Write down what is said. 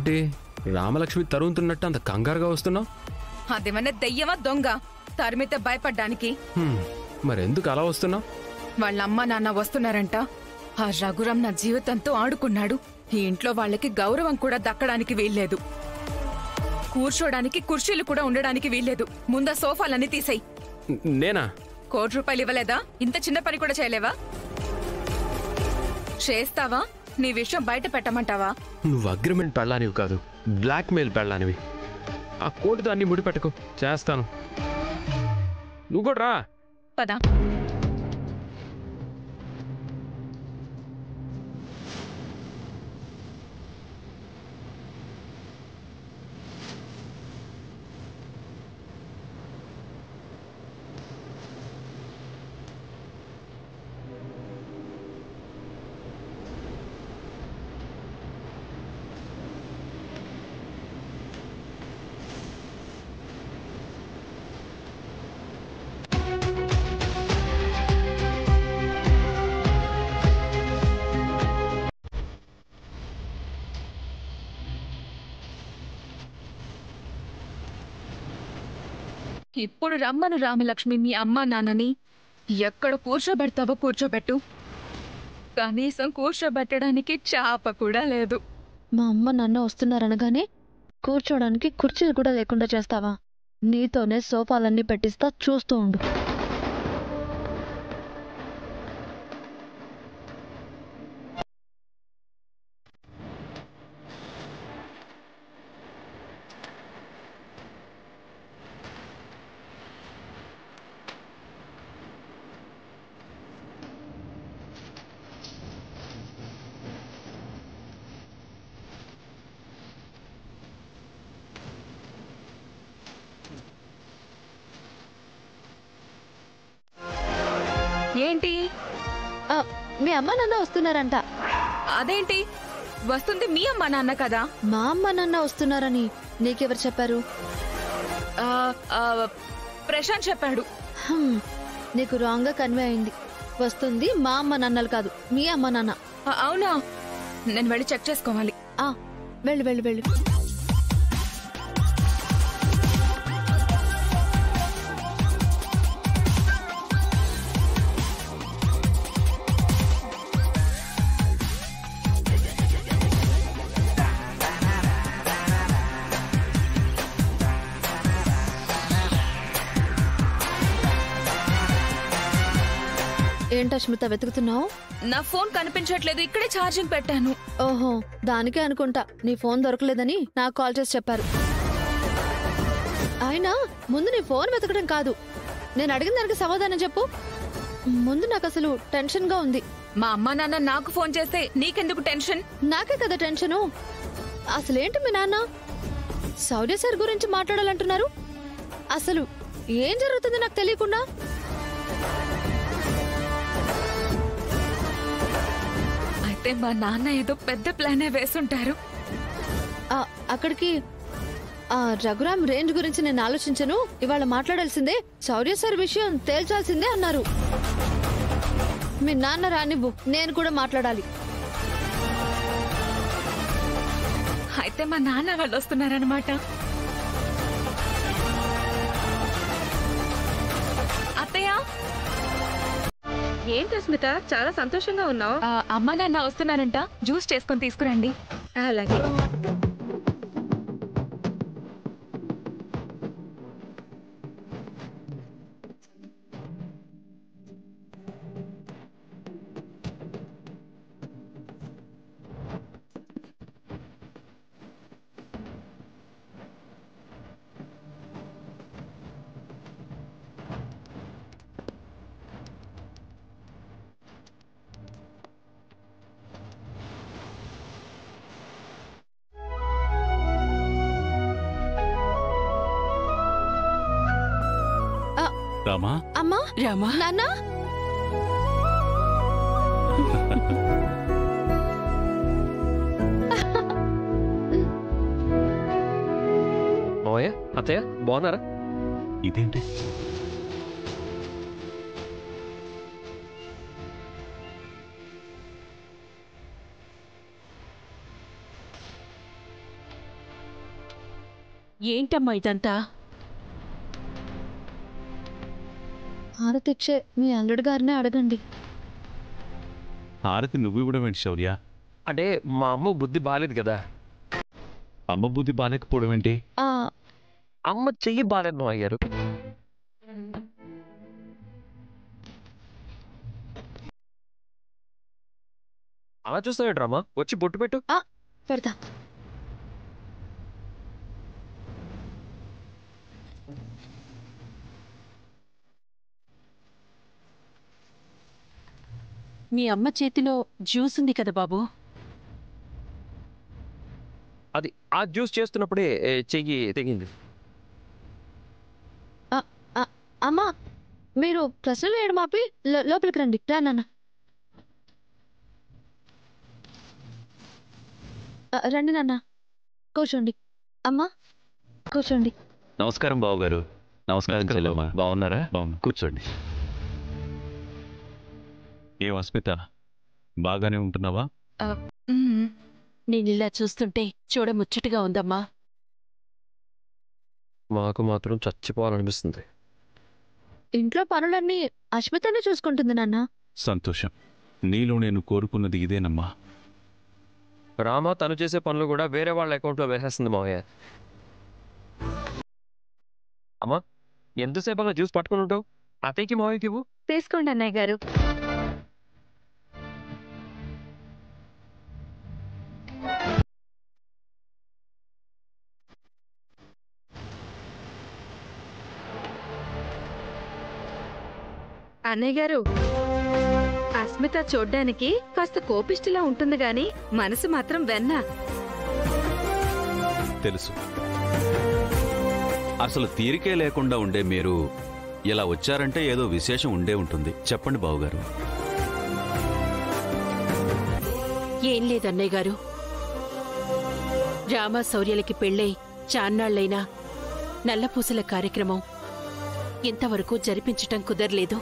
ఏంటి రామలక్ష్మి తరుముతున్నట్టు అంత కంగారుగా వస్తున్నావు? అదేమన్నా దెయ్యమా దొంగ తరిమితే భయపడ్డానికి? మరెందుకు అలా వస్తున్నావు? వాళ్ళ అమ్మ నాన్న వస్తున్నారంట. ఆ రఘురాం నా జీవితంతో ఆడుకున్నాడు. ఈ ఇంట్లో వాళ్ళకి గౌరవం కూడా దక్కడానికి వీల్లేదు. కూర్చోడానికి కుర్చీలు కూడా ఉండడానికి వీల్లేదు. ముందా సోఫాలన్నీ తీసేయి. నేనా? ₹1 ఇవ్వలేదా? ఇంత చిన్న పని కూడా చేయలేవా? చేస్తావా? నీ విషయం బయట పెట్టమంటావా? నువ్వు అగ్రిమెంట్ పెళ్ళానివి కాదు, బ్లాక్ మెయిల్ పెళ్ళానివి. ఆ కోటుతో అన్ని ముడిపెట్టుకో, చేస్తాను. నువ్వు కూడా రా. పదా. ఇప్పుడు రమ్మను రామలక్ష్మి మీ అమ్మా నాన్నని. ఎక్కడ కూర్చోబెడతావో కూర్చోబెట్టు. కనీసం కూర్చోబెట్టడానికి చాప కూడా లేదు. మా అమ్మ నాన్న వస్తున్నారనగానే కూర్చోడానికి కుర్చీలు కూడా లేకుండా చేస్తావా? నీతోనే సోఫాలన్నీ పెట్టిస్తా, చూస్తూ ఉండు. ఏంటి? మీ అమ్మ నాన్న వస్తున్నారంట. అదేంటి? వస్తుంది మీ అమ్మా నాన్న కదా. మా అమ్మ నాన్న వస్తున్నారని నీకెవరు చెప్పారు? ప్రశాంత్ చెప్పాడు. నీకు రాంగ్ గా కన్వే అయింది. వస్తుంది మా అమ్మ నాన్నలు కాదు, మీ అమ్మ నాన్న. అవునా? నేను వెళ్ళి చెక్ చేసుకోవాలి. వెళ్ళు వెళ్ళు వెళ్ళు. ఏంటశ్మిత వెతుకుతున్నావు? నా ఫోన్ కనిపించట్లేదు. ఇక్కడే ఛార్జింగ్ పెట్టాను. ఓహో, దానికే అనుకుంటా నీ ఫోన్ దొరకలేదని నాకు కాల్ చేసి చెప్పారు. అయినా ముందు నీ ఫోన్ వెతకడం కాదు, నేను అడిగిన దానికి సమాధానం చెప్పు. ముందు నాకు అసలు టెన్షన్ గా ఉంది. మా అమ్మా నాన్న నాకు ఫోన్ చేస్తే నీకెందుకు టెన్షన్? నాకే కదా టెన్షను. అసలేంటి మీ నాన్న శౌర్య సార్ గురించి మాట్లాడాలంటున్నారు? అసలు ఏం జరుగుతుంది నాకు తెలియకుండా? అయితే మా నాన్న ఏదో పెద్ద ప్లానే వేసుంటారు. అక్కడికి రఘురామ్ రేంజ్ గురించి నేను ఆలోచించను, ఇవాళ మాట్లాడాల్సిందే, శౌర్య సార్ విషయం తేల్చాల్సిందే అన్నారు. మీ నాన్న రానివ్వు, నేను కూడా మాట్లాడాలి. అయితే మా నాన్న వాళ్ళు వస్తున్నారనమాట. అత్తయ్య. ఏంటి అస్మిత, చాలా సంతోషంగా ఉన్నావు? అమ్మ నాన్న వస్తున్నారంట, జ్యూస్ చేసుకొని తీసుకురండి. అలాగే. రామా, అమ్మా, రామా, నాన్న. మావయ్య, అత్తయ్య బాగున్నారా? ఇదేంటి? ఏంటమ్మా ఇదంతా? హారతిచ్చే మీ అల్లుడు గారినే అడగండి. హారతి నువ్వు ఇవ్వడం ఏంటి శౌర్య? అంటే మా అమ్మ బుద్ధి బాలేదు కదా. అమ్మ బుద్ధి బాలేకపోవడం ఏంటి? అమ్మ చెయ్యి బాలేదు మావయ్య గారు. అలా చూస్తావేంట్రమ్మా, వచ్చి బొట్టు పెట్టు. పెడతా. మీ అమ్మ చేతిలో జ్యూస్ ఉంది కదా బాబు. అది ఆ జ్యూస్ చేస్తున్నప్పుడే చెయ్యి తెగింది. అమ్మా, మీరు ప్రశ్నలు వేయడం ఆపి లోపలికి రండి. రా నాన్న. రండి నాన్న, కూర్చోండి. అమ్మా కూర్చోండి. నమస్కారం బావగారు. నమస్కారం చెల్లెమ్మ. బాగున్నారా? బాగున్నా, కూర్చోండి. ఏం అస్మిత, బాగానే ఉంటున్నావా? నేనిలా చూస్తుంటే చూడముచ్చటగా ఉందమ్మా. మాకు మాత్రం చచ్చిపోవాలనిపిస్తుంది. ఇంట్లో పనులన్నీ అశ్మితనే చూసుకుంటుంది నాన్న. సంతోషం. నీలో నేను కోరుకున్నది ఇదేనమ్మా. రామ తను చేసే పనులు కూడా వేరే వాళ్ళ అకౌంట్లో వేసేస్తుంది మావయ్య. అమ్మా, ఎంతసేపు అలా జ్యూస్ పట్టుకుని ఉంటావు? అతయ్యకి మావయ్యకి ఇవ్వు. తీసుకోండి అన్నయ్య గారు. అన్నయ్య గారు, అస్మిత చూడ్డానికి కాస్త కోపిష్టిలా ఉంటుంది గాని మనసు మాత్రం వెన్న. తెలుసు. అసలు తీరికే లేకుండా ఉండే మీరు ఇలా వచ్చారంటే ఏదో విశేషం ఉండే ఉంటుంది. చెప్పండి బావుగారు. ఏం లేదన్నయ్య గారు, రామ శౌర్యలకి పెళ్ళై చాన్నాళ్లైనా నల్లపూసల కార్యక్రమం ఇంతవరకు జరిపించటం కుదరలేదు.